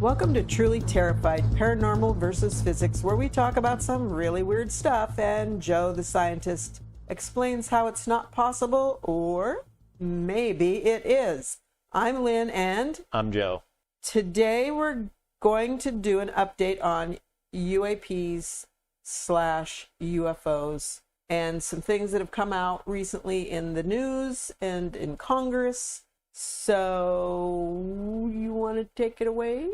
Welcome to Truly Terrified, Paranormal versus Physics, where we talk about some really weird stuff and Joe the scientist explains how it's not possible, or maybe it is. I'm Lynn and... I'm Joe. Today we're going to do an update on UAPs / UFOs and some things that have come out recently in the news and in Congress. So, you want to take it away?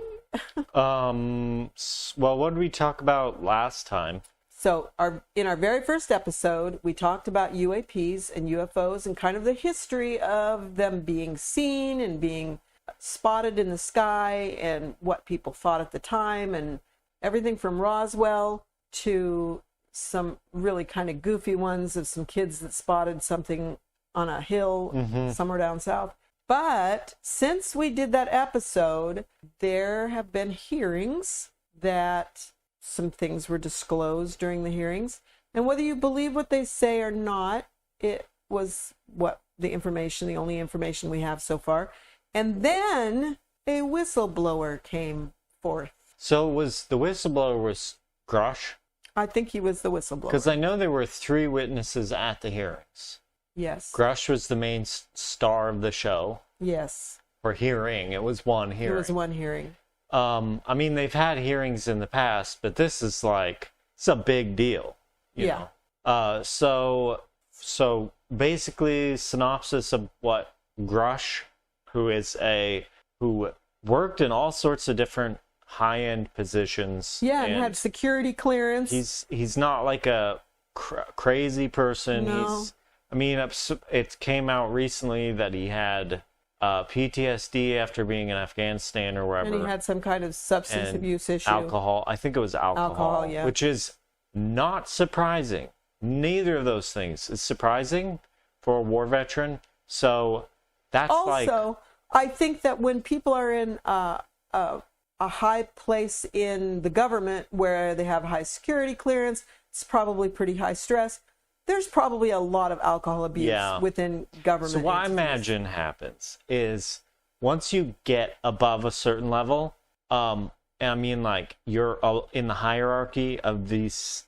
Well, what did we talk about last time? So, in our very first episode, we talked about UAPs and UFOs and kind of the history of them being seen and being spotted in the sky and what people thought at the time, and everything from Roswell to some really kind of goofy ones of some kids that spotted something on a hill somewhere down south. But since we did that episode, there have been hearings that some things were disclosed during the hearings. And whether you believe what they say or not, it was the only information we have so far. And then a whistleblower came forth. So the whistleblower was Grush? I think he was the whistleblower. Because I know there were 3 witnesses at the hearings. Yes. Grush was the main star of the show. Yes. Or hearing. It was one hearing. It was one hearing. I mean, they've had hearings in the past, but this is it's a big deal. You know? So basically, synopsis of what Grush, who worked in all sorts of different high-end positions. Yeah, and had security clearance. He's not like a crazy person. No. It came out recently that he had PTSD after being in Afghanistan or wherever. And he had some kind of substance abuse issue. Alcohol. I think it was alcohol. Yeah. Which is not surprising. Neither of those things is surprising for a war veteran. So that's also, I think that when people are in a high place in the government where they have high security clearance, it's probably pretty high stress. There's probably a lot of alcohol abuse within government. So what I imagine happens is once you get above a certain level, you're in the hierarchy of these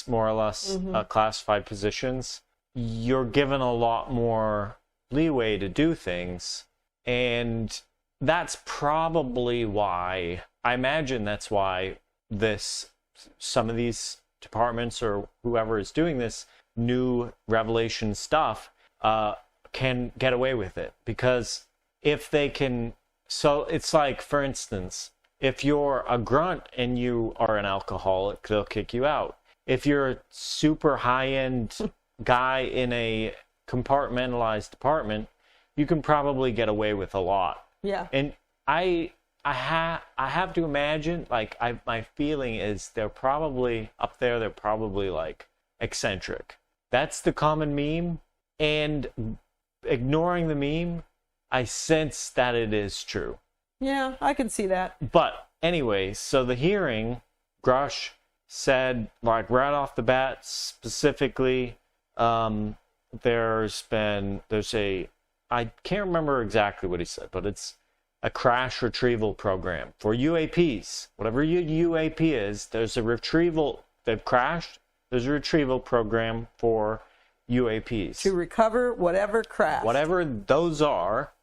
more or less classified positions, you're given a lot more leeway to do things. And that's probably why, I imagine that's why some of these departments or whoever is doing this new revelation stuff can get away with it. Because if they can, so it's like, for instance, if you're a grunt and you are an alcoholic, they'll kick you out. If you're a super high-end guy in a compartmentalized department, you can probably get away with a lot. Yeah. And I have to imagine, my feeling is they're probably up there, they're probably eccentric. That's the common meme. And ignoring the meme, I sense that it is true. Yeah, I can see that. But anyway, so the hearing, Grush said, right off the bat, specifically, there's I can't remember exactly what he said, but it's a crash retrieval program for UAPs. Whatever your UAP is, there's a retrieval. They've crashed. There's a retrieval program for UAPs. To recover whatever crashed. Whatever those are,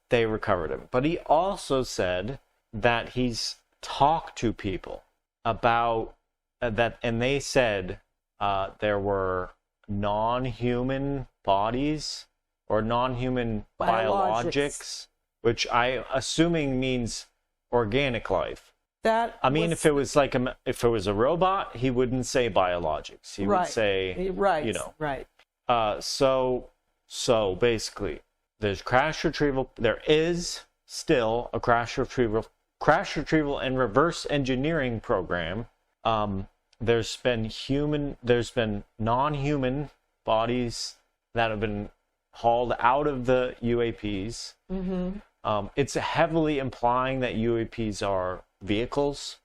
they recovered them. But he also said that he's talked to people about that, and they said there were non-human bodies or non-human biologics, which I assuming means organic life. If it was if it was a robot, he wouldn't say biologics. He would say, Right. So basically, there's crash retrieval. There is still a crash retrieval and reverse engineering program. There's been non-human bodies that have been hauled out of the UAPs. It's heavily implying that UAPs are vehicles.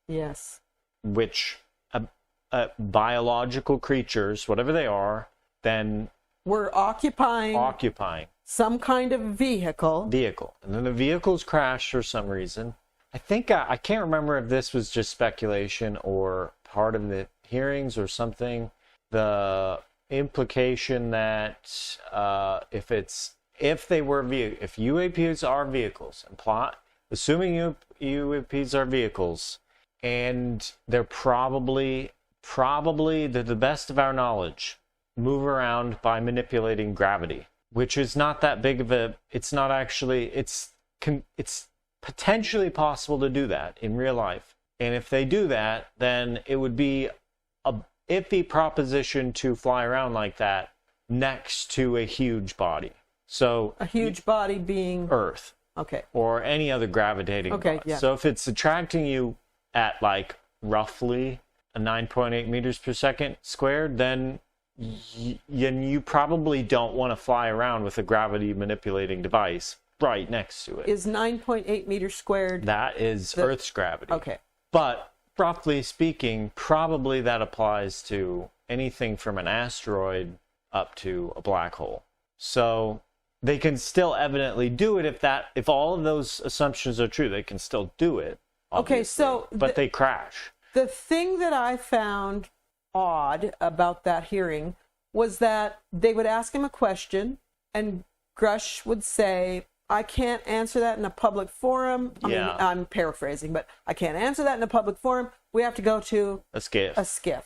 Yes. Which biological creatures, whatever they are, then we're occupying some kind of vehicle. And then the vehicle's crashed for some reason. think I can't remember if this was just speculation or part of the hearings or something. The implication that if UAPs are vehicles, assuming UAPs are vehicles, and they're probably to the best of our knowledge move around by manipulating gravity, which is not that big of a. It's not actually. It's potentially possible to do that in real life. And if they do that, then it would be a iffy proposition to fly around like that next to a huge body. So a huge body being Earth. Okay. Or any other gravitating body. Yeah. So if it's attracting you at like roughly a 9.8 meters per second squared, then you probably don't want to fly around with a gravity manipulating device right next to it. Is 9.8 meters squared? That is Earth's gravity. Okay. But roughly speaking, probably that applies to anything from an asteroid up to a black hole. So they can still evidently do it if all of those assumptions are true. They can still do it. Okay, so but they crash. The thing that I found odd about that hearing was that they would ask him a question, and Grush would say, I can't answer that in a public forum. I mean, I'm paraphrasing, but I can't answer that in a public forum. We have to go to a skiff. SCIF.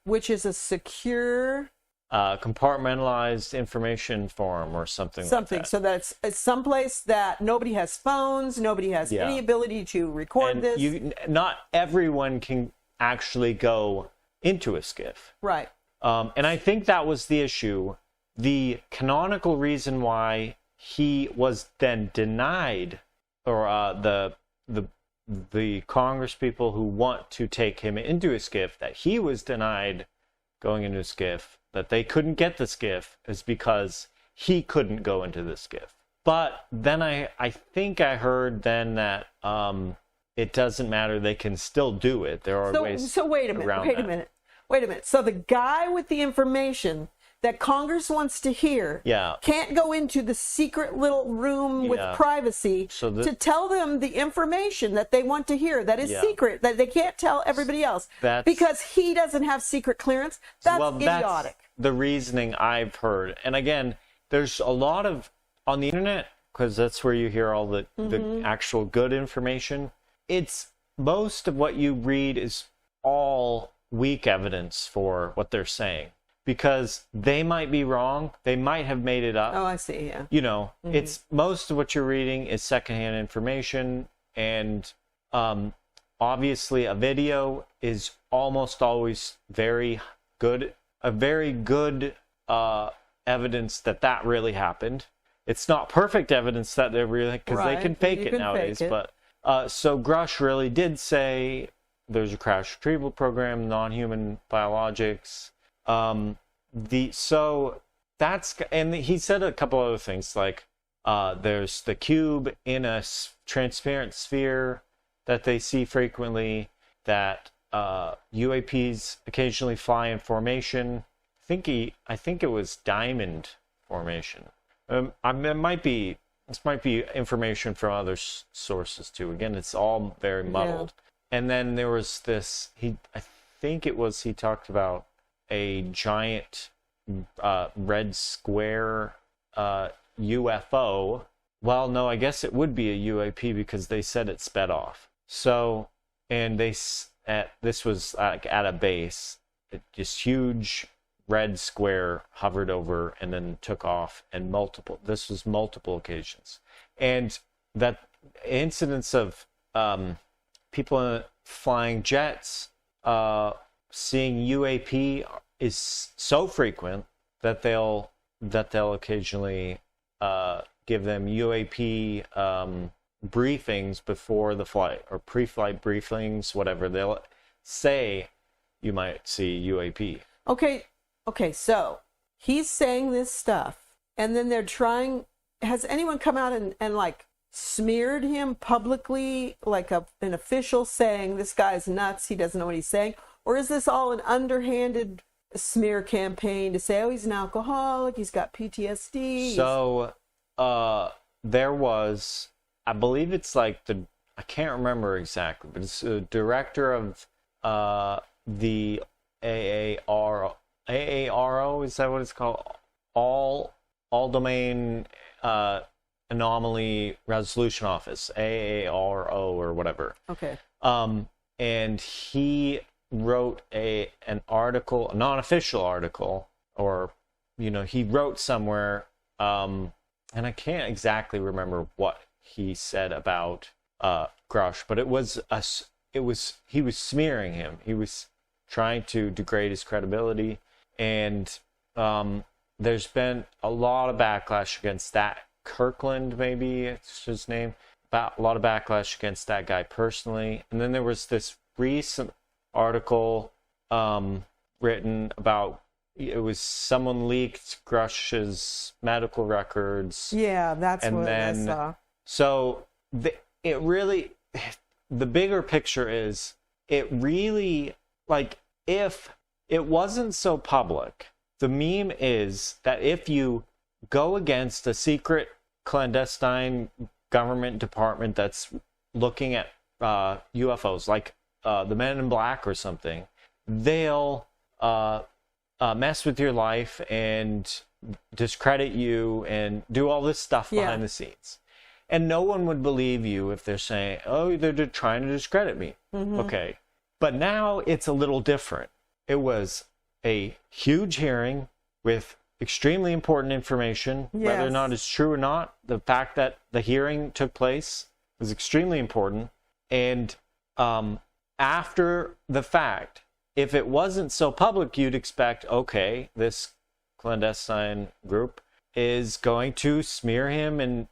Which is a secure... compartmentalized information forum or something like that. So that it's someplace that nobody has phones, nobody has any ability to record and this. Not everyone can actually go into a skiff. Right. And I think that was the issue. The canonical reason why he was then denied, or the Congress people who want to take him into a skiff, that he was denied going into a skiff, that they couldn't get the skiff, is because he couldn't go into the skiff. But then I think I heard then that it doesn't matter, they can still do it. There are ways. So wait a minute. So the guy with the information that Congress wants to hear can't go into the secret little room with privacy to tell them the information that they want to hear that is secret, that they can't tell everybody else because he doesn't have secret clearance. That's idiotic. That's the reasoning I've heard. And again, there's a lot of, on the internet, because that's where you hear all the actual good information, it's most of what you read is all weak evidence for what they're saying. Because they might be wrong. They might have made it up. Oh, I see, yeah. You know, it's most of what you're reading is secondhand information. And obviously a video is almost always very good evidence that really happened. It's not perfect evidence that they're really, because they can fake it nowadays. But so Grush really did say there's a crash retrieval program, non-human biologics. So that's, and he said a couple other things like there's the cube in a transparent sphere that they see frequently, that UAPs occasionally fly in formation. I think it was diamond formation. This might be information from other sources too. Again, it's all very muddled. And then there was this, he talked about a giant red square UFO. Well, no, I guess it would be a UAP because they said it sped off. So, and this was like at a base, this huge red square hovered over and then took off, and this was multiple occasions. And that incidents of people flying jets seeing UAP is so frequent that they'll occasionally give them UAP briefings before the flight, or pre-flight briefings, whatever. They'll say you might see UAP. Okay, so he's saying this stuff, and then they're trying. Has anyone come out and like smeared him publicly, like an official saying this guy's nuts, he doesn't know what he's saying? Or is this all an underhanded smear campaign to say, oh, he's an alcoholic, he's got PTSD? So there was, I believe it's like I can't remember exactly, but it's the director of the AARO, is that what it's called? All Domain Anomaly Resolution Office, AARO or whatever. Okay. And he wrote an article, a non-official article, or he wrote somewhere, and I can't exactly remember what he said about Grush, but he was smearing him. He was trying to degrade his credibility, and there's been a lot of backlash against that. Kirkland, maybe it's his name. A lot of backlash against that guy personally. And then there was this recent article written about, it was someone leaked Grush's medical records. Yeah, that's what I saw. So the bigger picture is, it really, like, if it wasn't so public, the meme is that if you go against a secret clandestine government department that's looking at UFOs, like the Men in Black or something, they'll mess with your life and discredit you and do all this stuff behind the scenes. And no one would believe you if they're saying, oh, they're trying to discredit me. Mm-hmm. Okay. But now it's a little different. It was a huge hearing with extremely important information, whether or not it's true or not. The fact that the hearing took place was extremely important. And after the fact, if it wasn't so public, you'd expect, okay, this clandestine group is going to smear him and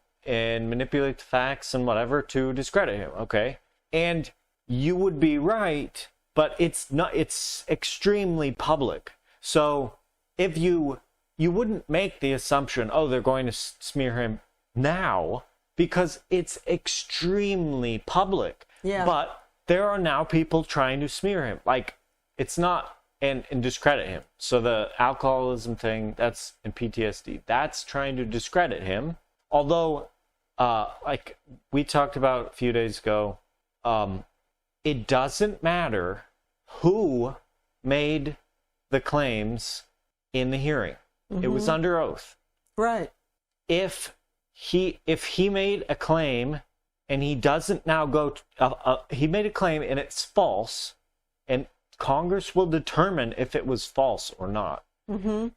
manipulate the facts and whatever to discredit him. Okay. And you would be right, but it's extremely public. So if you wouldn't make the assumption, oh, they're going to smear him now, because it's extremely public. Yeah. But there are now people trying to smear him. Like, it's not, and discredit him. So the alcoholism thing, that's, and PTSD, that's trying to discredit him. Although, like we talked about a few days ago, it doesn't matter who made the claims in the hearing. Mm-hmm. It was under oath. Right. If he made a claim and he doesn't now go he made a claim and it's false, and Congress will determine if it was false or not. Mm-hmm.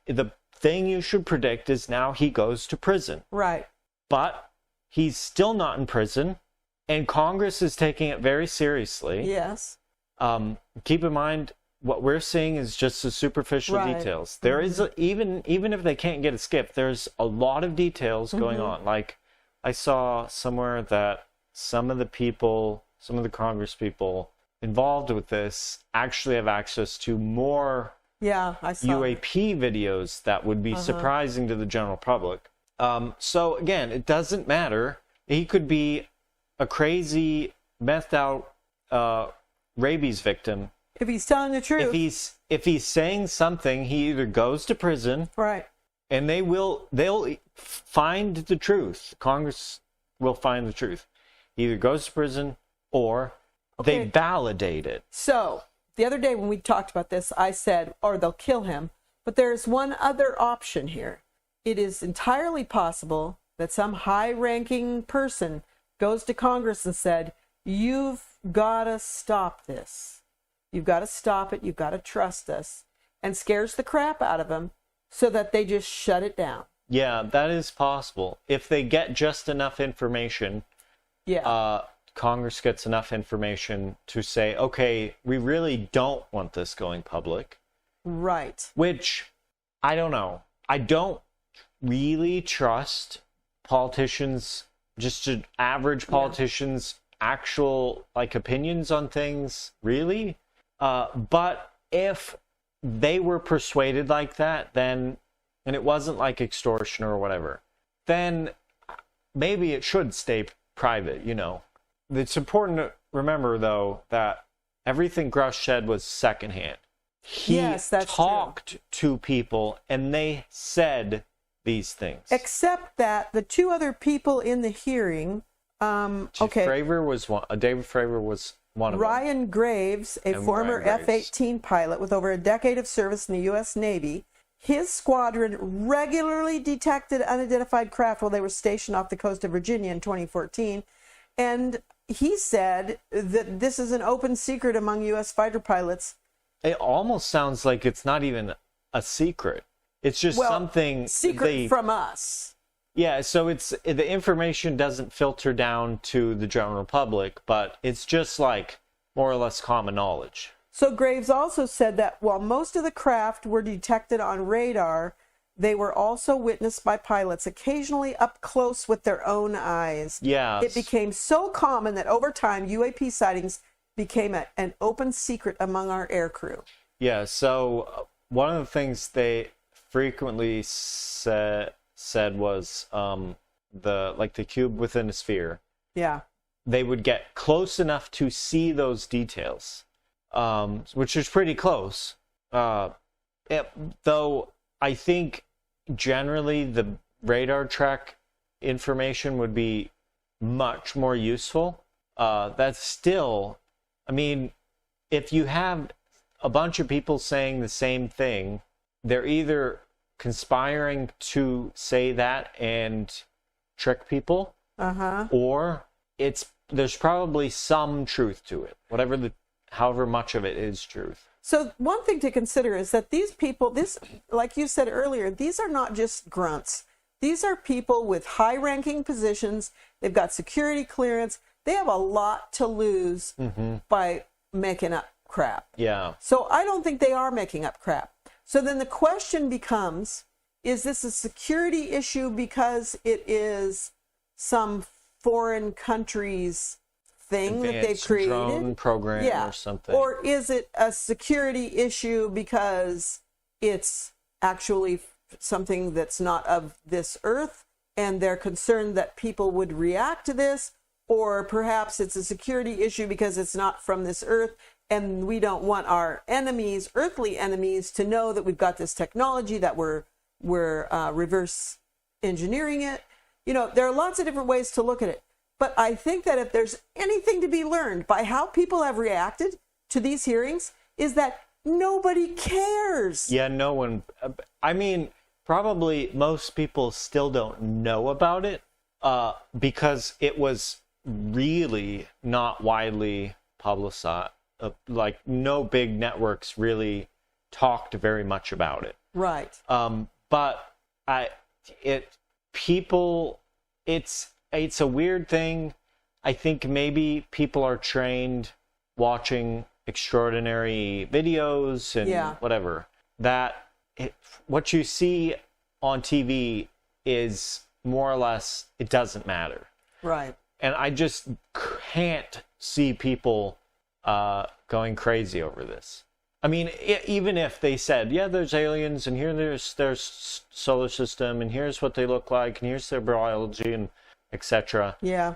The thing you should predict is now he goes to prison. Right. But he's still not in prison, and Congress is taking it very seriously. Yes. Keep in mind, what we're seeing is just the superficial details. There is even if they can't get a skip, there's a lot of details going on. Like, I saw somewhere that some of the Congress people involved with this actually have access to more I saw UAP videos that would be surprising to the general public. So again, it doesn't matter. He could be a crazy, methed out rabies victim. If he's telling the truth. If he's saying something, he either goes to prison, right, and they'll find the truth. Congress will find the truth. He either goes to prison or they validate it. So the other day when we talked about this, I said, or they'll kill him. But there's one other option here. It is entirely possible that some high-ranking person goes to Congress and said, you've got to stop this. You've got to stop it. You've got to trust us. And scares the crap out of them so that they just shut it down. Yeah, that is possible. If they get just enough information, Congress gets enough information to say, okay, we really don't want this going public. Right. Which, I don't know. I don't really trust politicians, just average politicians' actual opinions on things, really. But if they were persuaded like that, then, and it wasn't like extortion or whatever, then maybe it should stay private, It's important to remember, though, that everything Grush said was secondhand. He talked to people, and they said these things. Except that the two other people in the hearing, Fravor was one. David Fravor was one of them. Ryan Graves, a former F-18 pilot with over a decade of service in the U.S. Navy, his squadron regularly detected unidentified craft while they were stationed off the coast of Virginia in 2014. And he said that this is an open secret among U.S. fighter pilots. It almost sounds like it's not even a secret. It's just something secret from us. Yeah, so it's the information doesn't filter down to the general public, but it's just like more or less common knowledge. So Graves also said that while most of the craft were detected on radar, they were also witnessed by pilots occasionally up close with their own eyes. Yeah. It became so common that over time, UAP sightings became an open secret among our aircrew. Yeah, so one of the things they frequently said was the cube within a sphere. Yeah. They would get close enough to see those details, which is pretty close. Though I think generally the radar track information would be much more useful. That's still, I mean, if you have a bunch of people saying the same thing, they're either conspiring to say that and trick people, or there's probably some truth to it, however much of it is truth. So one thing to consider is that these people, like you said earlier, these are not just grunts. These are people with high-ranking positions. They've got security clearance. They have a lot to lose by making up crap. Yeah. So I don't think they are making up crap. So then the question becomes, is this a security issue because it is some foreign country's thing that they've created? Drone program or something. Or is it a security issue because it's actually something that's not of this earth and they're concerned that people would react to this? Or perhaps it's a security issue because it's not from this earth and we don't want our enemies, earthly enemies, to know that we've got this technology, that we're reverse engineering it. You know, there are lots of different ways to look at it. But I think that if there's anything to be learned by how people have reacted to these hearings, is that nobody cares. Yeah, no one. I mean, probably most people still don't know about it because it was really not widely publicized. Like, no big networks really talked very much about it. Right. But it's a weird thing. I think maybe people are trained watching extraordinary videos and whatever. What you see on TV is more or less, it doesn't matter. Right. And I just can't see people going crazy over this. I mean, even if they said, yeah, there's aliens, and there's their solar system, and here's what they look like, and here's their biology, and etc. Yeah.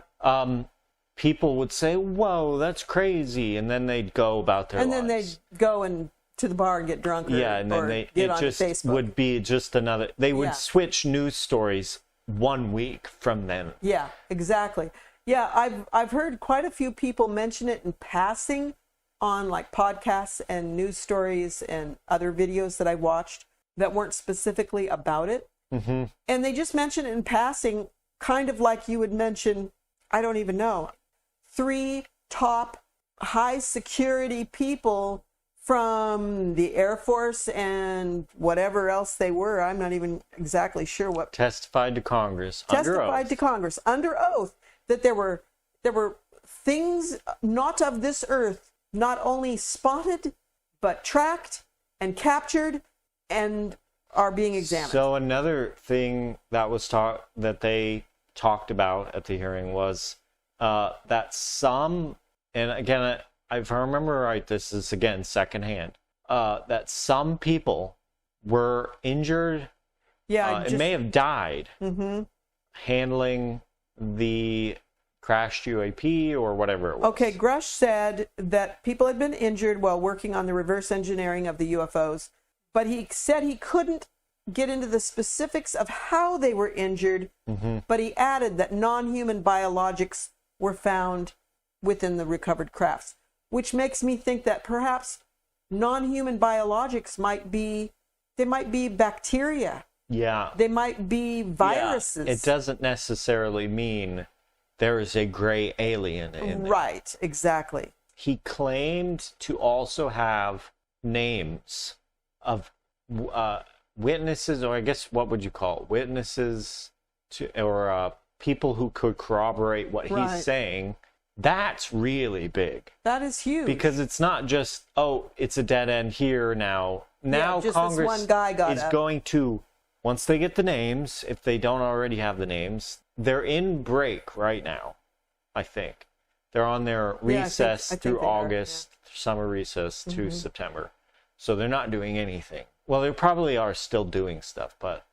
People would say, whoa, that's crazy, and then they'd go about their lives. And then they'd go to the bar and get drunk or, and then get on Facebook. Would be just another, they would switch news stories 1 week from then. Yeah, exactly. Yeah, I've heard quite a few people mention it in passing on like podcasts and news stories and other videos that I watched that weren't specifically about it. Mm-hmm. And they just mention it in passing, kind of like you would mention, I don't even know, 3 top high security people from the Air Force and whatever else they were. I'm not even exactly sure what. Testified to Congress under oath that there were things not of this earth, not only spotted, but tracked and captured and are being examined. So another thing that was that they talked about at the hearing was that some, and again, if I remember right, this is again secondhand, that some people were injured and may have died handling the crashed UAP or whatever it was. Okay, Grush said that people had been injured while working on the reverse engineering of the UFOs, but he said he couldn't get into the specifics of how they were injured, but he added that non-human biologics were found within the recovered crafts, which makes me think that perhaps non-human biologics might be bacteria. Yeah. They might be viruses. Yeah. It doesn't necessarily mean there is a gray alien in there. Right, exactly. He claimed to also have names of witnesses, or I guess what would you call it? Witnesses or people who could corroborate what he's saying. That's really big. That is huge. Because it's not just, oh, it's a dead end here now. Now just Congress this one guy got is up. going to, once they get the names, if they don't already have the names, they're in break right now, I think. They're on their recess I think through they are, August, summer recess to September. So they're not doing anything. Well, they probably are still doing stuff, but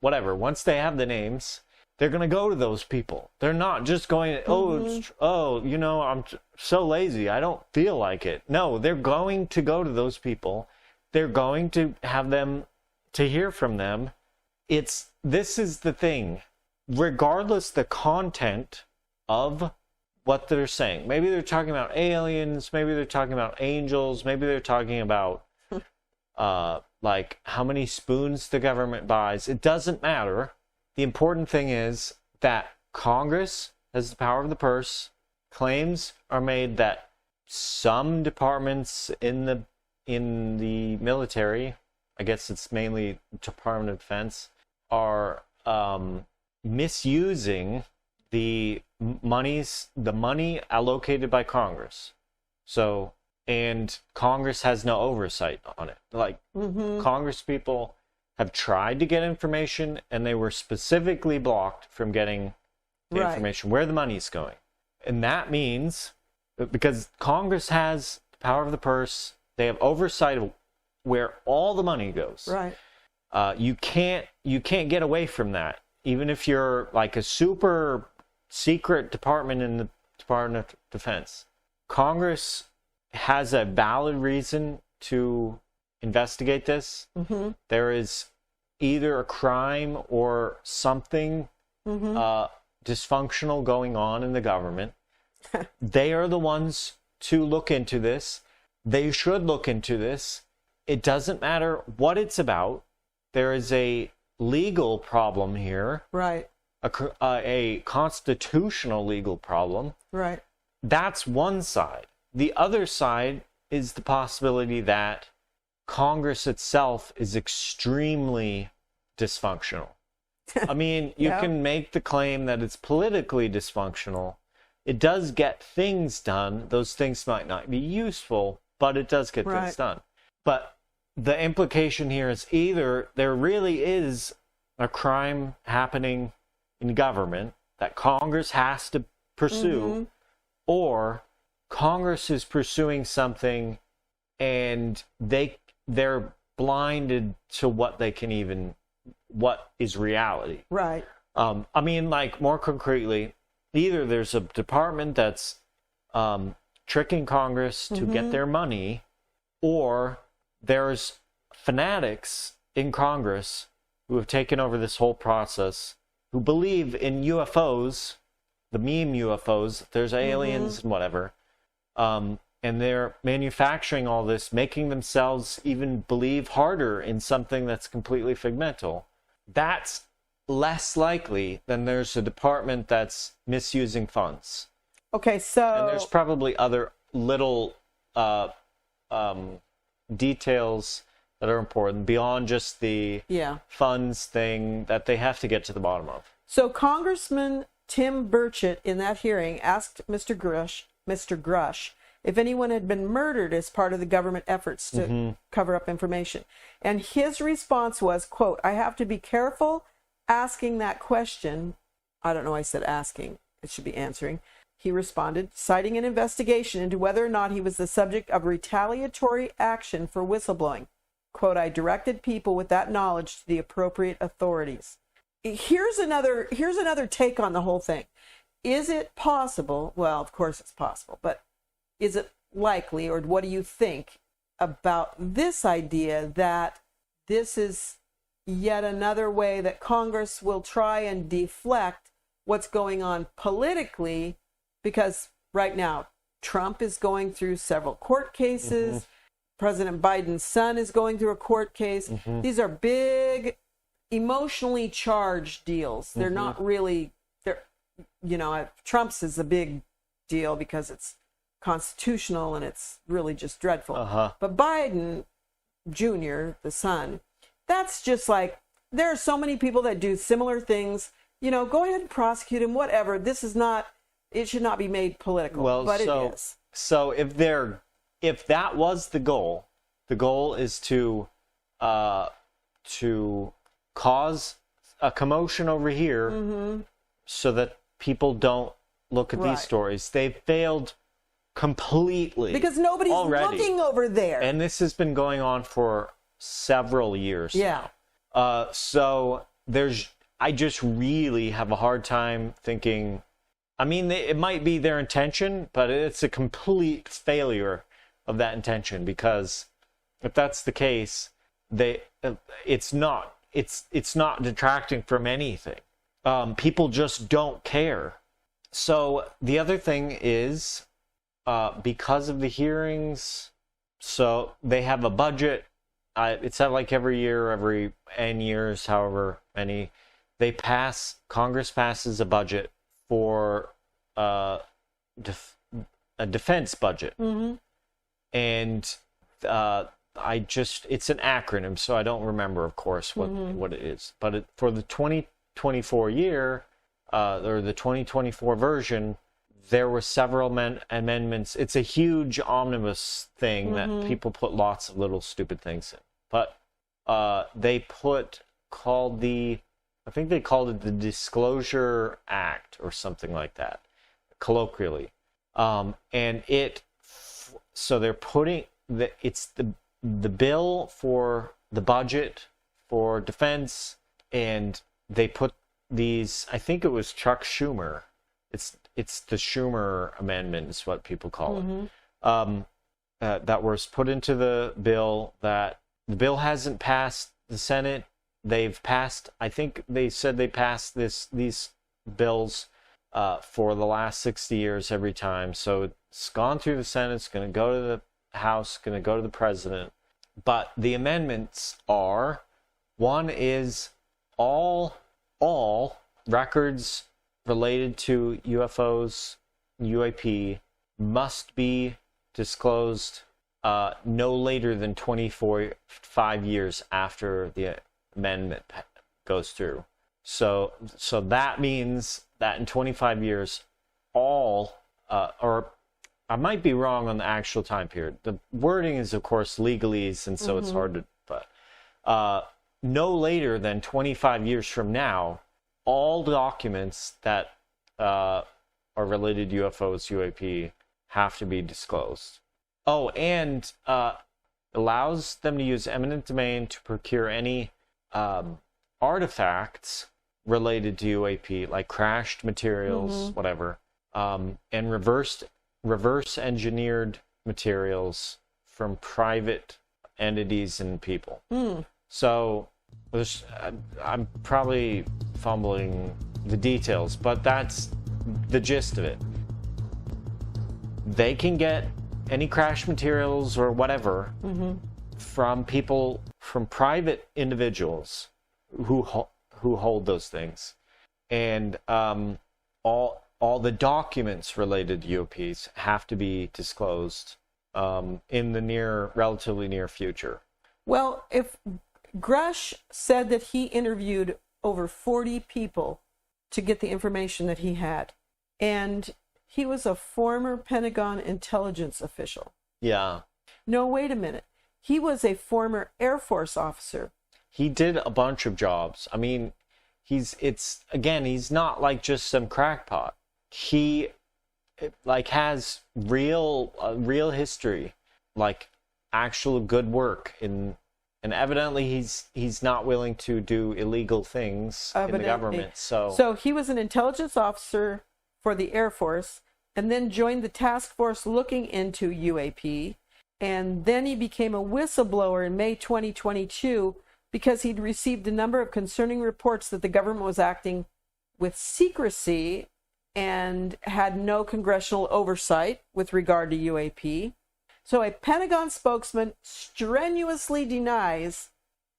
whatever. Once they have the names, they're going to go to those people. They're not just going, I'm so lazy, I don't feel like it. No, they're going to go to those people. They're going to have them, to hear from them. This is the thing. Regardless the content of what they're saying. Maybe they're talking about aliens, maybe they're talking about angels, maybe they're talking about like how many spoons the government buys. It doesn't matter. The important thing is that Congress has the power of the purse. Claims are made that some departments in the military, I guess it's mainly Department of Defense, are misusing the money allocated by Congress. So, and Congress has no oversight on it. Like, Congress people have tried to get information, and they were specifically blocked from getting the information, where the money's going. And that means, because Congress has the power of the purse, they have oversight of where all the money goes. Right. You can't get away from that. Even if you're like a super secret department in the Department of Defense. Congress has a valid reason to investigate this. There is either a crime or something dysfunctional going on in the government. They are the ones to look into this. They should look into this. It doesn't matter what it's about. There is a legal problem here. Right. A constitutional legal problem. Right. That's one side. The other side is the possibility that Congress itself is extremely dysfunctional. I mean, you can make the claim that it's politically dysfunctional. It does get things done. Those things might not be useful, but it does get things done. But the implication here is either there really is a crime happening in government that Congress has to pursue, or Congress is pursuing something and they're blinded to what is reality. Right. I mean, like, more concretely, either there's a department that's tricking Congress to get their money, or there's fanatics in Congress who have taken over this whole process, who believe in UFOs, the meme UFOs, there's aliens and whatever, and they're manufacturing all this, making themselves even believe harder in something that's completely figmental. That's less likely than there's a department that's misusing funds. Okay, so... And there's probably other little details that are important beyond just the funds thing that they have to get to the bottom of. So Congressman Tim Burchett in that hearing asked Mr. Grush if anyone had been murdered as part of the government efforts to cover up information. And his response was, quote, "I have to be careful asking that question." I don't know why I said asking. It should be answering. He responded, citing an investigation into whether or not he was the subject of retaliatory action for whistleblowing. Quote, "I directed people with that knowledge to the appropriate authorities." Here's another take on the whole thing. Is it possible? Well, of course it's possible, but is it likely, or what do you think about this idea that this is yet another way that Congress will try and deflect what's going on politically, because right now Trump is going through several court cases. President Biden's son is going through a court case. These are big, emotionally charged deals. They're not really, Trump's is a big deal because it's constitutional and it's really just dreadful. But Biden Jr., the son, that's just like, there are so many people that do similar things. Go ahead and prosecute him, whatever. It should not be made political, but it is. So if that was the goal is to cause a commotion over here so that people don't look at these stories. They've failed completely. Because nobody's already looking over there. And this has been going on for several years. Yeah. So I just really have a hard time thinking, I mean, it might be their intention, but it's a complete failure of that intention, because if that's the case, it's not detracting from anything. People just don't care. So the other thing is, because of the hearings, so they have a budget. It's like every year, every N years, however many, Congress passes a budget for a defense budget. And it's an acronym, so I don't remember, of course, what it is. But for the 2024 year, or the 2024 version, there were several amendments. It's a huge omnibus thing that people put lots of little stupid things in. But they called it the Disclosure Act or something like that, colloquially. So they're putting it's the bill for the budget for defense, and they put these, I think it was Chuck Schumer. It's the Schumer amendment is what people call it. That was put into the bill. That the bill hasn't passed the Senate. They've passed, I think they said they passed these bills for the last 60 years every time. So it's gone through the Senate, it's going to go to the House, going to go to the president. But the amendments are, one is all records related to UFOs, UAP, must be disclosed no later than 5 years after the amendment goes through. So that means that in 25 years, or I might be wrong on the actual time period. The wording is, of course, legalese, and so it's hard to, but no later than 25 years from now, all documents that are related to UFOs, UAP, have to be disclosed. Oh, and allows them to use eminent domain to procure any artifacts related to UAP, like crashed materials, whatever, and reverse engineered materials from private entities and people. So I'm probably fumbling the details, but that's the gist of it. They can get any crash materials or whatever from people, from private individuals who hold those things, and all the documents related to UAPs have to be disclosed in the relatively near future. Well, if Grush said that he interviewed over 40 people to get the information that he had, and he was a former Pentagon intelligence official. Yeah. No, wait a minute. He was a former Air Force officer. He did a bunch of jobs. I mean, he's not like just some crackpot. He has real history, like actual good work and evidently he's not willing to do illegal things in the government. So he was an intelligence officer for the Air Force, and then joined the task force looking into UAP, and then he became a whistleblower in May 2022 because he'd received a number of concerning reports that the government was acting with secrecy and had no congressional oversight with regard to UAP. So a Pentagon spokesman strenuously denies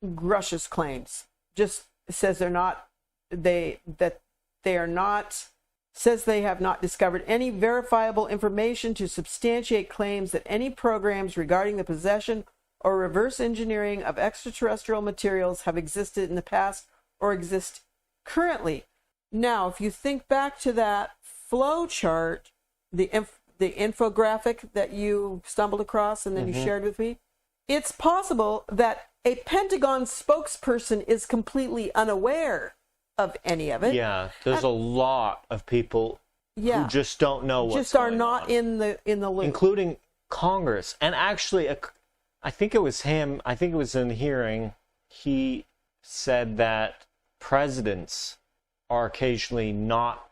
Grush's claims. Just says they have not discovered any verifiable information to substantiate claims that any programs regarding the possession or reverse engineering of extraterrestrial materials have existed in the past or exist currently. Now, if you think back to that flow chart, the infographic that you stumbled across and then you shared with me, it's possible that a Pentagon spokesperson is completely unaware of any of it. Yeah, there's a lot of people who just don't know what's just are going not on. in the loop, including Congress. And actually, I think it was him. I think it was in the hearing. He said that presidents are occasionally not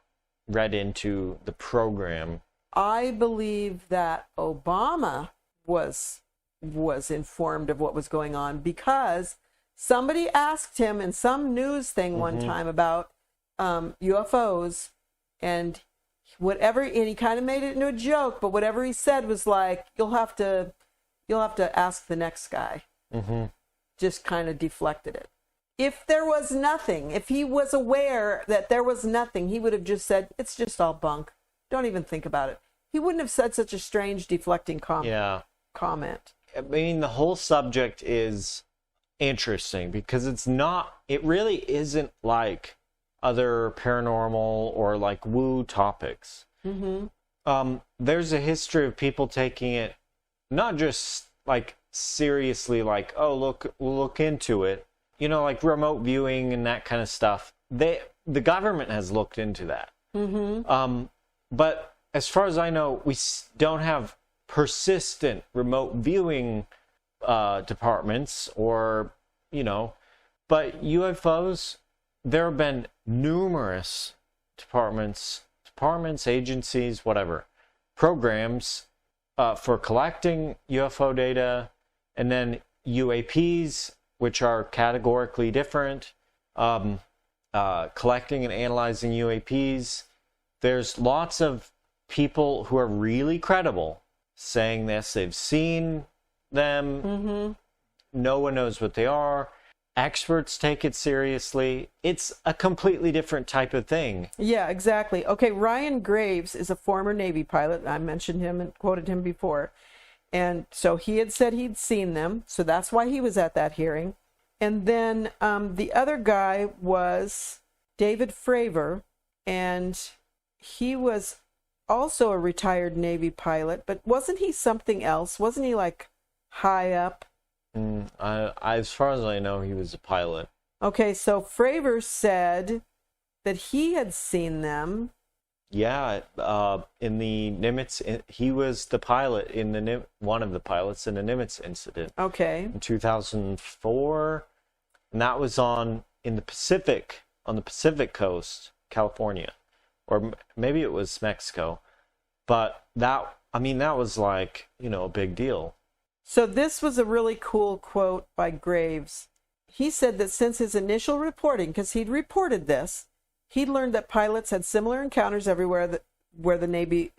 read into the program. I believe that Obama was informed of what was going on because somebody asked him in some news thing one time about UFOs and he kind of made it into a joke, but whatever he said was like, you'll have to ask the next guy. Just kind of deflected it. If there was nothing, if he was aware that there was nothing, he would have just said, it's just all bunk. Don't even think about it. He wouldn't have said such a strange deflecting comment. I mean, the whole subject is interesting because it really isn't like other paranormal or like woo topics. There's a history of people taking it not just like seriously, like, oh, we'll look into it, like remote viewing and that kind of stuff. The government has looked into that. But as far as I know, we don't have persistent remote viewing departments but UFOs, there have been numerous departments, agencies, whatever, programs for collecting UFO data, and then UAPs, which are categorically different, collecting and analyzing UAPs. There's lots of people who are really credible saying this. They've seen them. No one knows what they are. Experts take it seriously. It's a completely different type of thing. Yeah, exactly. Okay, Ryan Graves is a former Navy pilot. I mentioned him and quoted him before. And so he had said he'd seen them. So that's why he was at that hearing. And then the other guy was David Fravor. And he was also a retired Navy pilot. But wasn't he something else? Wasn't he like high up? As far as I know, he was a pilot. Okay, so Fravor said that he had seen them. Yeah, in the Nimitz, he was the pilot in one of the pilots in the Nimitz incident. Okay. In 2004, and that was on the Pacific Coast, California, or maybe it was Mexico. But that was like, a big deal. So this was a really cool quote by Graves. He said that since his initial reporting, because he'd reported this, he'd learned that pilots had similar encounters everywhere where the Navy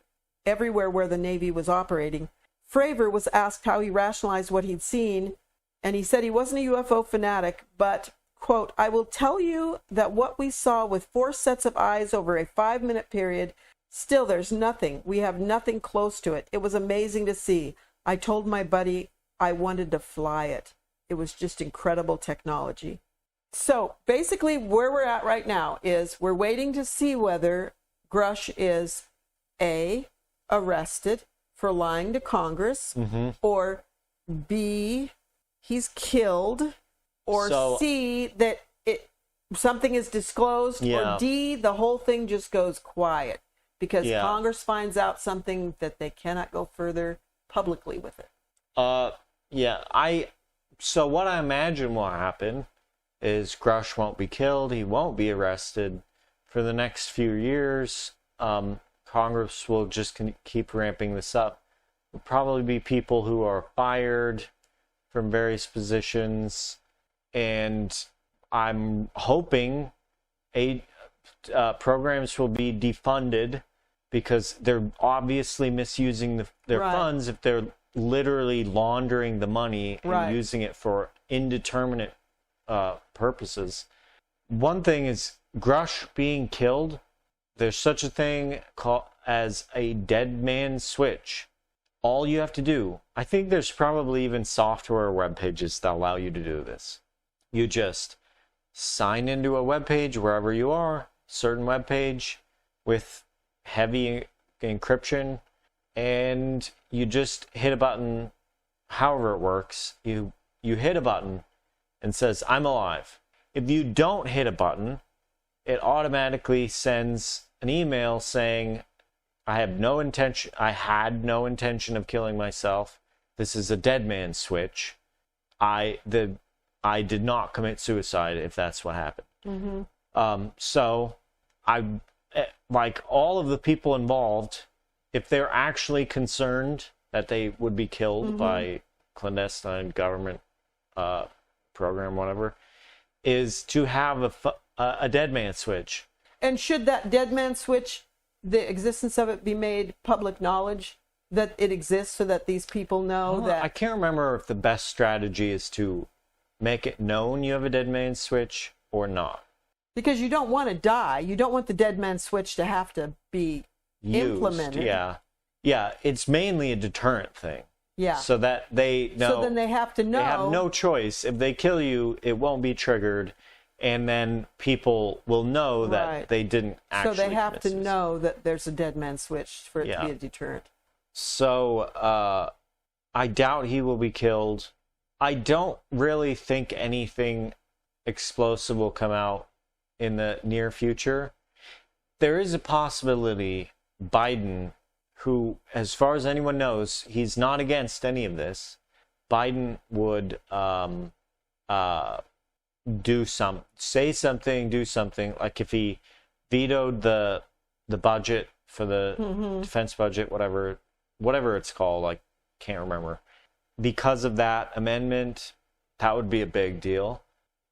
was operating. Fravor was asked how he rationalized what he'd seen, and he said he wasn't a UFO fanatic, but, quote, I will tell you that what we saw with 4 sets of eyes over a 5-minute period, still there's nothing. We have nothing close to it. It was amazing to see. I told my buddy I wanted to fly it. It was just incredible technology. So basically where we're at right now is we're waiting to see whether Grush is A, arrested for lying to Congress, or B, he's killed, or C, that something is disclosed, or D, the whole thing just goes quiet because Congress finds out something that they cannot go further publicly with it. So what I imagine will happen is Grush won't be killed. He won't be arrested for the next few years. Congress will just keep ramping this up. There'll probably be people who are fired from various positions, and I'm hoping programs will be defunded because they're obviously misusing their funds if they're literally laundering the money and using it for indeterminate purposes. One thing is Grush being killed. There's such a thing as a dead man switch. All you have to do, I think there's probably even software web pages that allow you to do this. You just sign into a web page wherever you are, certain web page with heavy encryption, and you just hit a button. However it works, you hit a button and says, I'm alive. If you don't hit a button, it automatically sends an email saying, I had no intention of killing myself. This is a dead man switch. I did not commit suicide, if that's what happened. So I, like all of the people involved, if they're actually concerned that they would be killed by clandestine government program, whatever, is to have a dead man switch. And should that dead man switch, the existence of it, be made public knowledge that it exists, so that these people know that? I can't remember if the best strategy is to make it known you have a dead man switch or not. Because you don't want to die. You don't want the dead man switch to have to be implemented. Yeah, it's mainly a deterrent thing. Yeah. So that they know. So then they have to know. They have no choice. If they kill you, it won't be triggered. And then people will know that they didn't actually. So they have to know that there's a dead man switch for it to be a deterrent. So I doubt he will be killed. I don't really think anything explosive will come out in the near future. There is a possibility Biden, who, as far as anyone knows, he's not against any of this, Biden would do something, like if he vetoed the budget for the defense budget, whatever it's called, like, can't remember. Because of that amendment, that would be a big deal.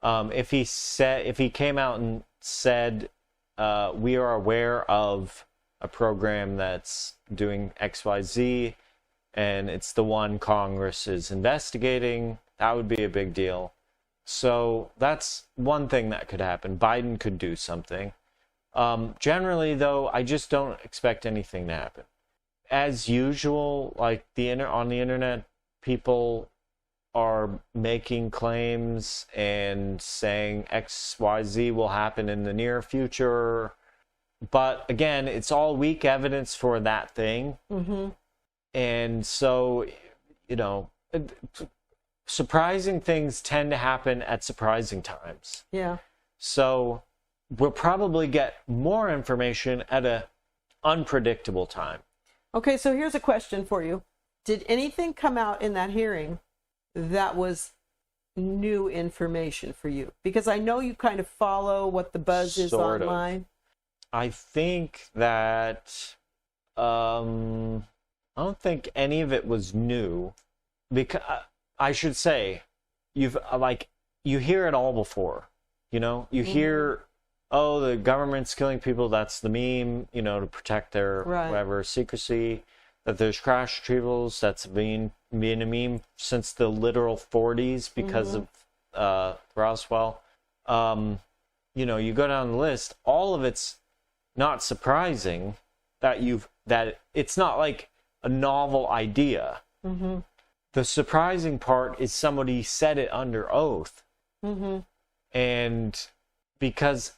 If he came out and said, we are aware of a program that's doing XYZ, and it's the one Congress is investigating, that would be a big deal. So that's one thing that could happen. Biden could do something. Generally, though, I just don't expect anything to happen. As usual, like on the internet, people are making claims and saying XYZ will happen in the near future. But again, it's all weak evidence for that thing. And so, surprising things tend to happen at surprising times. Yeah. So we'll probably get more information at an unpredictable time. Okay, so here's a question for you. Did anything come out in that hearing that was new information for you? Because I know you kind of follow what the buzz is online. I think that I don't think any of it was new, because I should say you hear it all before. You hear, oh, the government's killing people, that's the meme, to protect their whatever secrecy. That there's crash retrievals, that's been a meme since the literal 40s because of Roswell. You go down the list, all of it's not surprising that it's not like a novel idea. The surprising part is somebody said it under oath. And because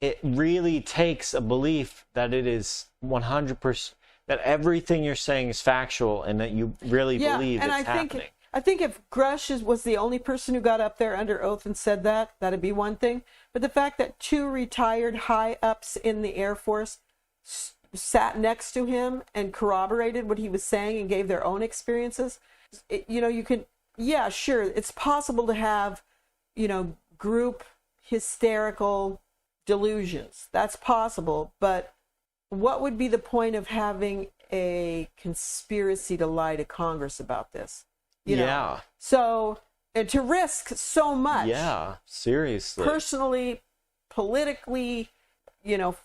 it really takes a belief that it is 100%, that everything you're saying is factual and that you really believe it's happening. I think if Grush was the only person who got up there under oath and said that, that'd be one thing. But the fact that two retired high-ups in the Air Force sat next to him and corroborated what he was saying and gave their own experiences, you can, sure, it's possible to have, group hysterical delusions. That's possible, but what would be the point of having a conspiracy to lie to Congress about this? So and to risk so much. Yeah, seriously. Personally, politically,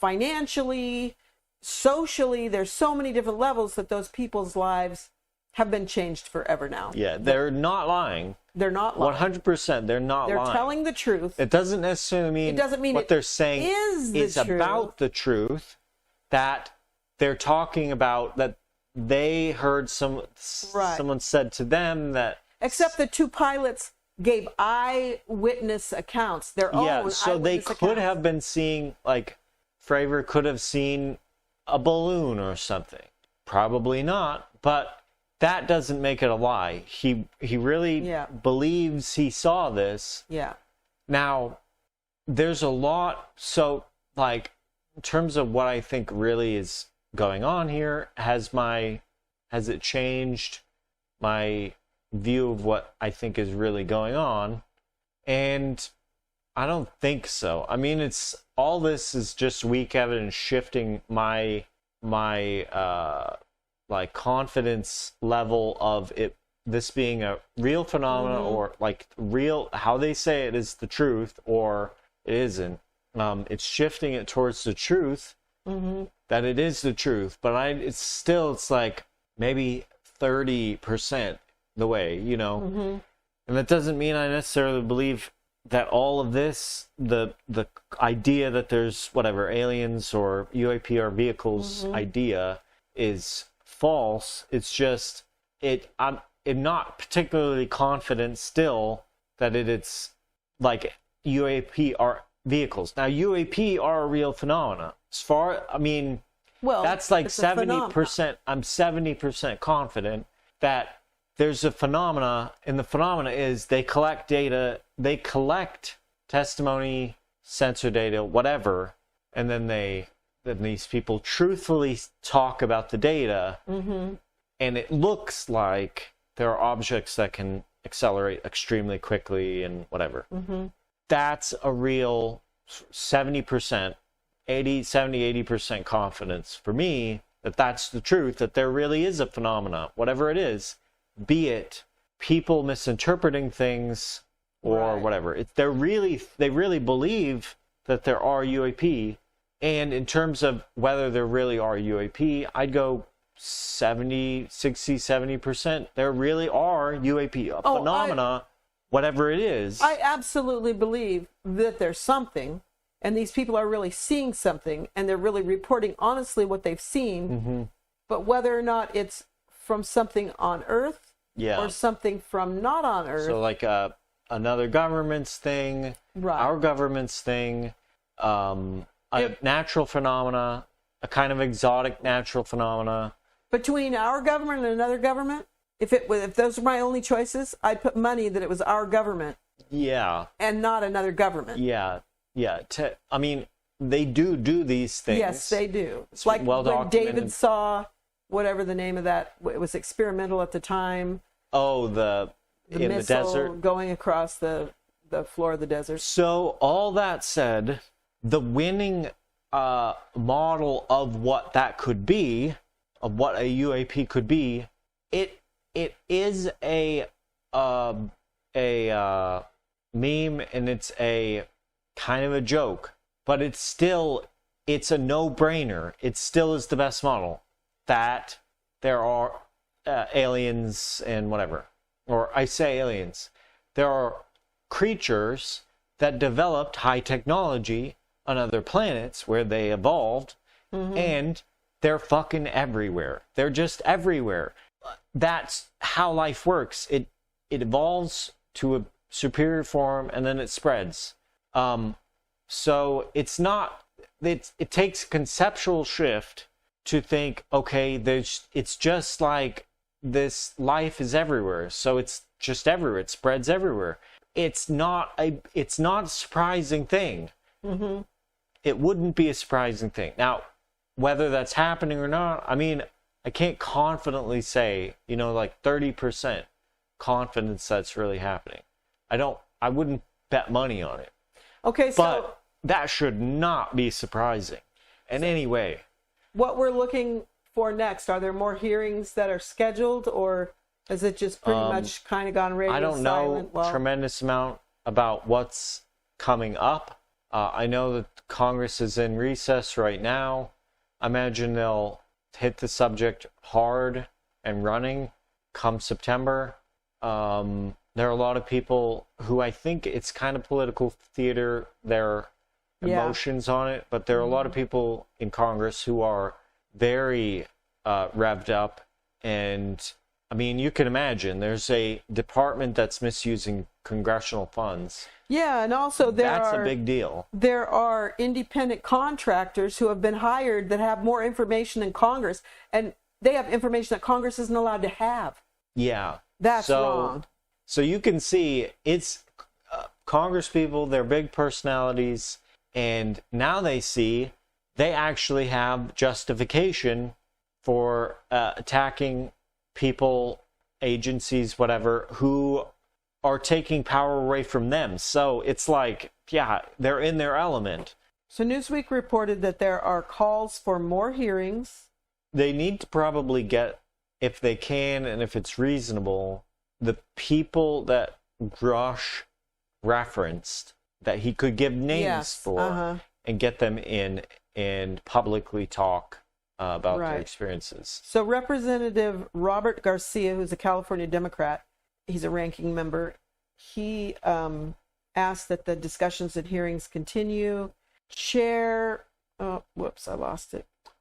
financially, socially, there's so many different levels that those people's lives have been changed forever now. Yeah, they're not lying. They're not lying. 100%, they're not lying. They're telling the truth. It doesn't necessarily mean what they're saying is about the truth, that they're talking about, that they heard someone said to them that... Except the two pilots gave eyewitness accounts, their own eyewitness accounts. So they could have been seeing, like, Fravor could have seen a balloon or something. Probably not, but that doesn't make it a lie. He really believes he saw this. Yeah. Now, there's a lot, so, like, in terms of what I think really is going on here, has it changed my view of what I think is really going on? And I don't think so. I mean, all this is just weak evidence shifting my like confidence level of this being a real phenomenon, or like real, how they say it is the truth, or it isn't. It's shifting it towards the truth, that it is the truth, but it's like maybe 30% the way, and that doesn't mean I necessarily believe that all of this, the idea that there's whatever aliens or UAP or vehicles idea is false. It's just I'm not particularly confident still that it's like UAP are vehicles. Now UAP are a real phenomena. That's like 70%. I'm 70% confident that there's a phenomena, and the phenomena is they collect data, they collect testimony, sensor data, whatever, and then these people truthfully talk about the data, and it looks like there are objects that can accelerate extremely quickly and whatever. That's a real 70%, 80% confidence for me that that's the truth, that there really is a phenomena, whatever it is, be it people misinterpreting things or whatever. They really believe that there are UAP. And in terms of whether there really are UAP, I'd go 70%. There really are UAP, phenomena, whatever it is. I absolutely believe that there's something, and these people are really seeing something, and they're really reporting honestly what they've seen. But whether or not it's from something on Earth or something from not on Earth. So like another government's thing, our government's thing, a natural phenomena, a kind of exotic natural phenomena. Between our government and another government, if those were my only choices, I'd put money that it was our government. Yeah. And not another government. Yeah. I mean, they do these things. Yes, they do. It's like when David saw whatever the name of that, it was experimental at the time. Oh, in the desert, going across the floor of the desert. So all that said, the winning model of what that could be, of what a UAP could be, it is a meme, and it's a kind of a joke, but it's a no-brainer. It still is the best model, that there are aliens and whatever. Or I say aliens. There are creatures that developed high technology on other planets where they evolved, and they're fucking everywhere. They're just everywhere. That's how life works. It evolves to a superior form, and then it spreads. So it's not... It takes a conceptual shift to think, okay, it's just like this life is everywhere, so it's just everywhere. It spreads everywhere. It's not a surprising thing. It wouldn't be a surprising thing. Now, whether that's happening or not, I mean, I can't confidently say, like 30% confidence that's really happening. I wouldn't bet money on it. Okay, but that should not be surprising in any way. What we're looking for next, are there more hearings that are scheduled, or Has it just pretty much kind of gone radio I don't silent? know tremendous amount about what's coming up. I know that Congress is in recess right now. I imagine they'll hit the subject hard and running come September. There are a lot of people who I think it's kind of political theater, their emotions on it, but there are a lot of people in Congress who are very revved up. And I mean, you can imagine there's a department that's misusing congressional funds. Yeah, and also that's a big deal. There are independent contractors who have been hired that have more information than Congress, and they have information that Congress isn't allowed to have. Yeah. That's wrong. So you can see it's Congress people, they're big personalities, and now they see they actually have justification for attacking people, agencies, whatever, who are taking power away from them. So it's like, yeah, they're in their element. So Newsweek reported that there are calls for more hearings. They need to probably get, if they can and if it's reasonable, the people that Grush referenced, that he could give names for, and get them in and publicly talk about their experiences. So Representative Robert Garcia, who's a California Democrat, he's a ranking member, he asked that the discussions and hearings continue.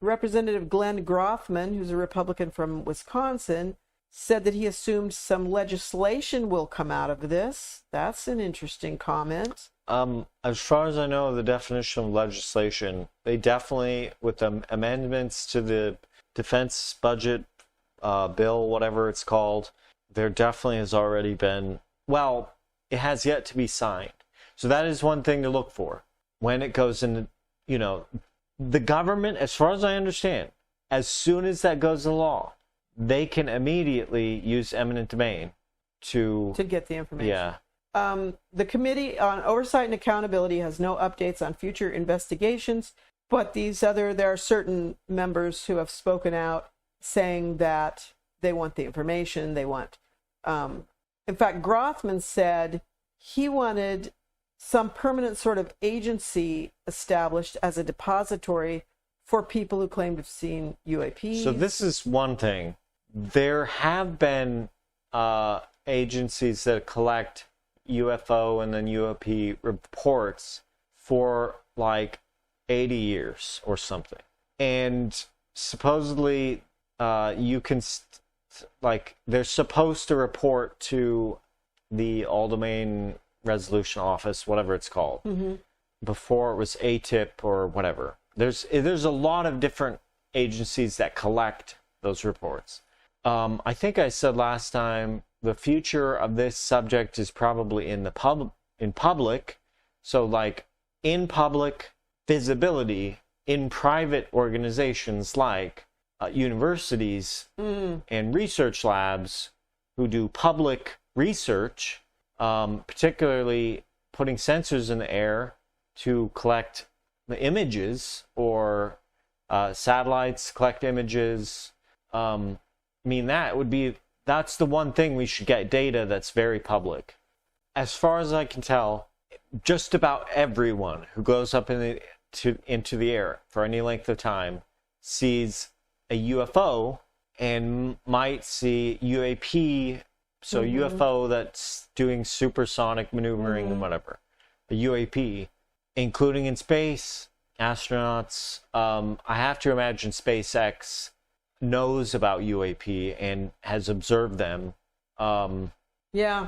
Representative Glenn Grothman, who's a Republican from Wisconsin, said that he assumed some legislation will come out of this. That's an interesting comment. As far as I know, the definition of legislation, they definitely, with the amendments to the defense budget bill, whatever it's called, there definitely has already been, well, it has yet to be signed. So that is one thing to look for when it goes into, the government, as far as I understand, as soon as that goes into law, they can immediately use eminent domain to get the information. Yeah. The Committee on Oversight and Accountability has no updates on future investigations, but there are certain members who have spoken out saying that they want the information. They want, in fact, Grothman said he wanted some permanent sort of agency established as a depository for people who claim to have seen UAPs. So this is one thing. There have been agencies that collect UFO and then UAP reports for like 80 years or something. And supposedly you can, they're supposed to report to the All Domain Resolution Office, whatever it's called. Before it was ATIP or whatever. There's a lot of different agencies that collect those reports. I think I said last time the future of this subject is probably in public. So like in public visibility in private organizations like universities and research labs who do public research, particularly putting sensors in the air to collect the images, or satellites collect images. That's the one thing we should get data that's very public. As far as I can tell, just about everyone who goes up into the air for any length of time sees a UFO and might see UAP, so UFO that's doing supersonic maneuvering and whatever, a UAP, including in space, astronauts. I have to imagine SpaceX knows about UAP and has observed them. Yeah.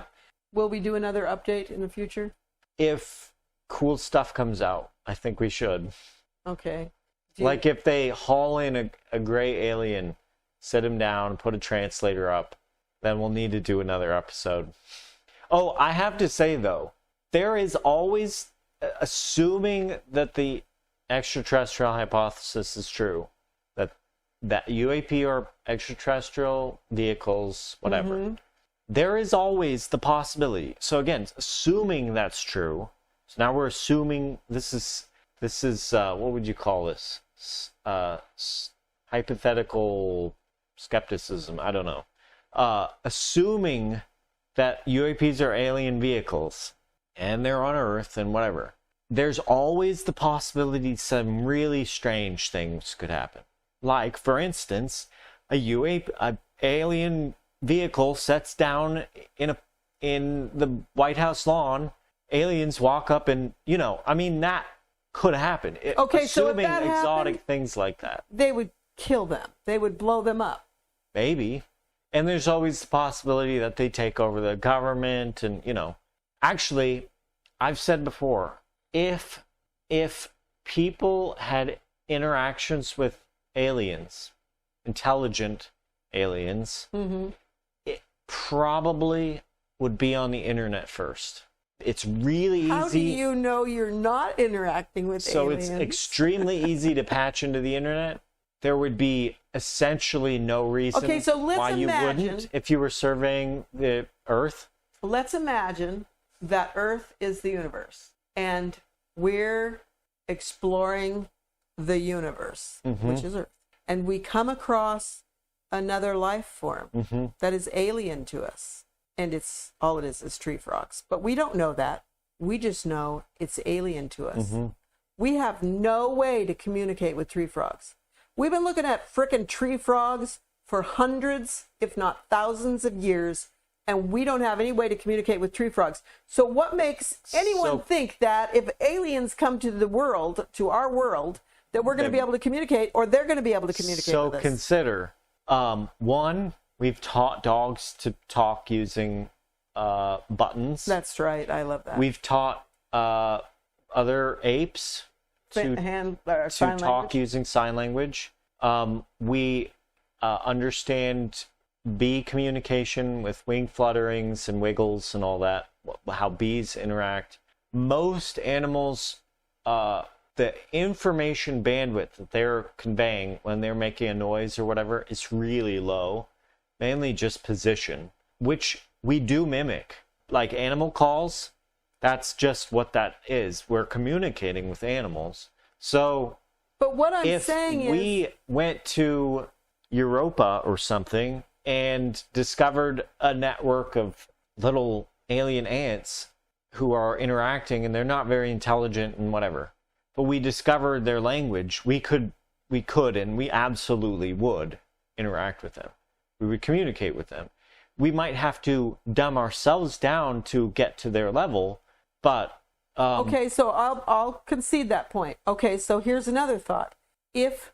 Will we do another update in the future? If cool stuff comes out, I think we should. Okay. Like if they haul in a gray alien, sit him down, put a translator up, then we'll need to do another episode. Oh, I have to say though, there is always, assuming that the extraterrestrial hypothesis is true, that UAP are extraterrestrial vehicles, whatever, there is always the possibility. So again, assuming that's true, so now we're assuming this is what would you call this? Hypothetical skepticism, I don't know. assuming that UAPs are alien vehicles and they're on Earth and whatever, there's always the possibility some really strange things could happen. Like, for instance, a alien vehicle sets down in the White House lawn. Aliens walk up and, that could happen. Okay, so if assuming that exotic happened, things like that. they would kill them. They would blow them up. Maybe. And there's always the possibility that they take over the government and, Actually, I've said before, if people had interactions with aliens, intelligent aliens, it probably would be on the internet first. It's really easy. How do you know you're not interacting with aliens? So it's extremely easy to patch into the internet. There would be essentially no reason why you wouldn't if you were surveying the Earth. Let's imagine that Earth is the universe and we're exploring the universe, which is Earth. And we come across another life form that is alien to us. And all it is tree frogs. But we don't know that. We just know it's alien to us. We have no way to communicate with tree frogs. We've been looking at frickin' tree frogs for hundreds, if not thousands of years, and we don't have any way to communicate with tree frogs. So what makes anyone think that if aliens come to our world, that we're going to be able to communicate, or they're going to be able to communicate with us? So consider, one, we've taught dogs to talk using buttons. That's right. I love that. We've taught other apes to talk using sign language. We understand bee communication with wing flutterings and wiggles and all that, how bees interact. Most animals, the information bandwidth that they're conveying when they're making a noise or whatever is really low, mainly just position, which we do mimic. Like animal calls, that's just what that is. We're communicating with animals. So, but what I'm saying is, if we went to Europa or something and discovered a network of little alien ants who are interacting, and they're not very intelligent and whatever, but we discovered their language, we could, and we absolutely would interact with them. We would communicate with them. We might have to dumb ourselves down to get to their level, but okay, so I'll concede that point. Okay, so here's another thought. If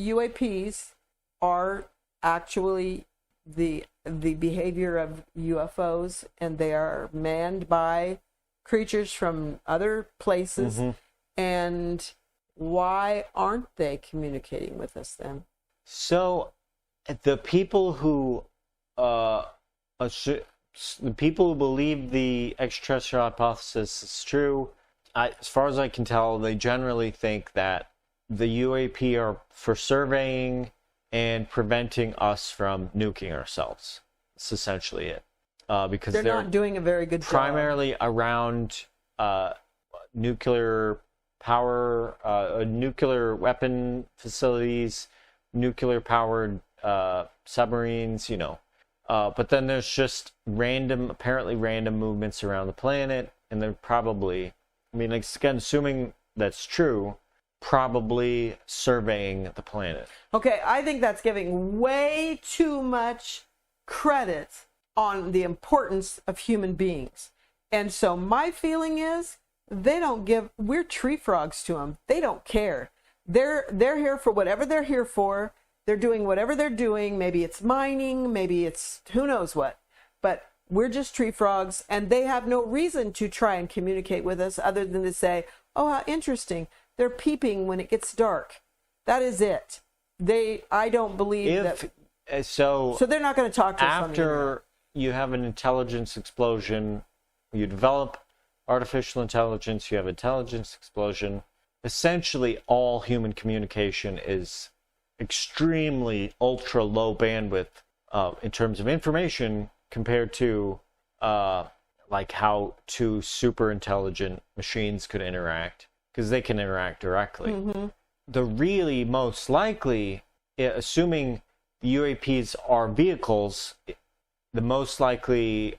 UAPs are actually the behavior of UFOs and they are manned by creatures from other places, and why aren't they communicating with us then? So the people who believe the extraterrestrial hypothesis is true, as far as I can tell, they generally think that the UAP are for surveying and preventing us from nuking ourselves. That's essentially it. Because they're not doing a very good job. Primarily around nuclear power, nuclear weapon facilities, nuclear-powered submarines, But then there's just apparently random movements around the planet, and they're probably, again, assuming that's true, probably surveying the planet. Okay, I think that's giving way too much credit on the importance of human beings. And so my feeling is we're tree frogs to them. They don't care. They're here for whatever they're here for. They're doing whatever they're doing. Maybe it's mining, maybe it's who knows what. But we're just tree frogs, and they have no reason to try and communicate with us other than to say, oh, how interesting. They're peeping when it gets dark. That is it. I don't believe that. So they're not going to talk to us on the internet. After you have an intelligence explosion, you develop artificial intelligence, you have intelligence explosion. Essentially, all human communication is extremely ultra low bandwidth in terms of information compared to like how two super intelligent machines could interact, because they can interact directly. The really most likely, assuming the UAPs are vehicles, the most likely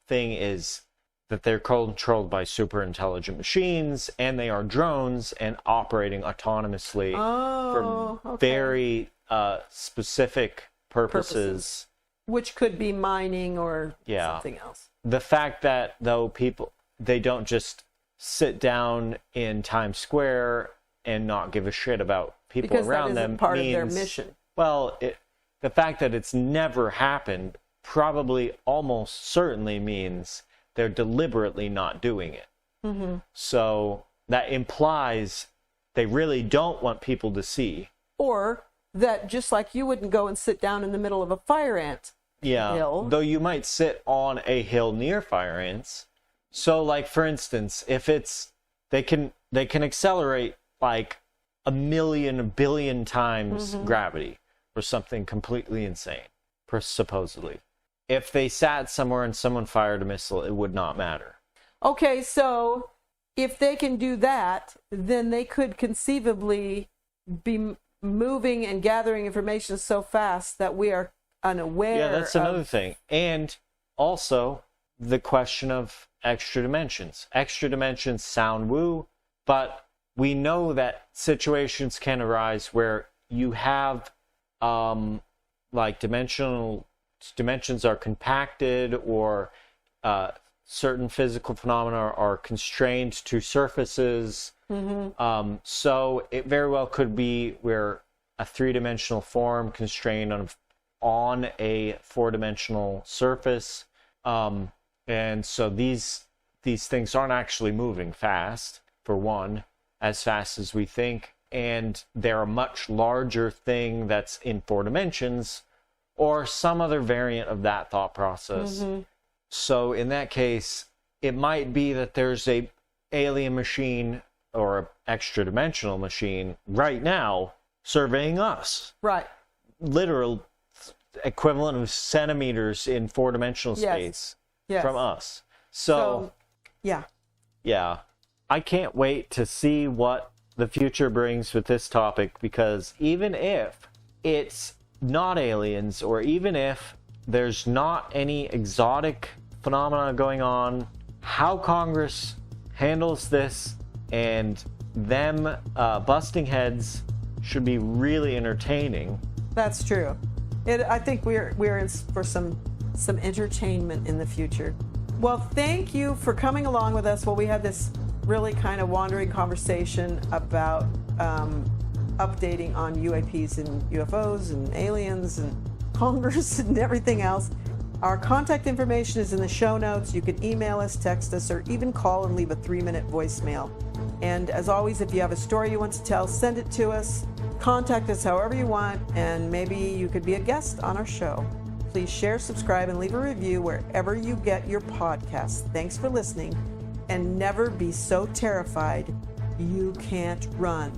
thing is that they're controlled by super intelligent machines, and they are drones and operating autonomously for very specific purposes. Which could be mining or something else. The fact that, though, they don't just sit down in Times Square and not give a shit about people around them part of their mission. Well, the fact that it's never happened probably almost certainly means they're deliberately not doing it. Mm-hmm. So that implies they really don't want people to see. Or that just like you wouldn't go and sit down in the middle of a fire ant hill. Though you might sit on a hill near fire ants. So, like, for instance, if they can accelerate like a billion times gravity or something completely insane, supposedly. If they sat somewhere and someone fired a missile, it would not matter. Okay, so if they can do that, then they could conceivably be moving and gathering information so fast that we are unaware. Yeah, that's another thing. And also the question of extra dimensions. Extra dimensions sound woo, but we know that situations can arise where you have like dimensions are compacted, or certain physical phenomena are constrained to surfaces. So it very well could be where a three-dimensional form constrained on a four-dimensional surface. And so these things aren't actually moving fast, for one, as fast as we think, and they're a much larger thing that's in 4 dimensions, or some other variant of that thought process. So in that case, it might be that there's a alien machine or an extra dimensional machine right now surveying us. Right. Literal equivalent of centimeters in 4-dimensional space from us. So yeah. I can't wait to see what the future brings with this topic, because even if it's not aliens, or even if there's not any exotic phenomena going on, how Congress handles this and them busting heads should be really entertaining. That's true. I think we're in for some entertainment in the future. Well, thank you for coming along with us while we had this really kind of wandering conversation about updating on UAPs and UFOs and aliens and Congress and everything else. Our contact information is in the show notes. You can email us, text us, or even call and leave a 3-minute voicemail. And as always, if you have a story you want to tell, send it to us. Contact us however you want, and maybe you could be a guest on our show. Please share, subscribe, and leave a review wherever you get your podcasts. Thanks for listening, and never be so terrified you can't run.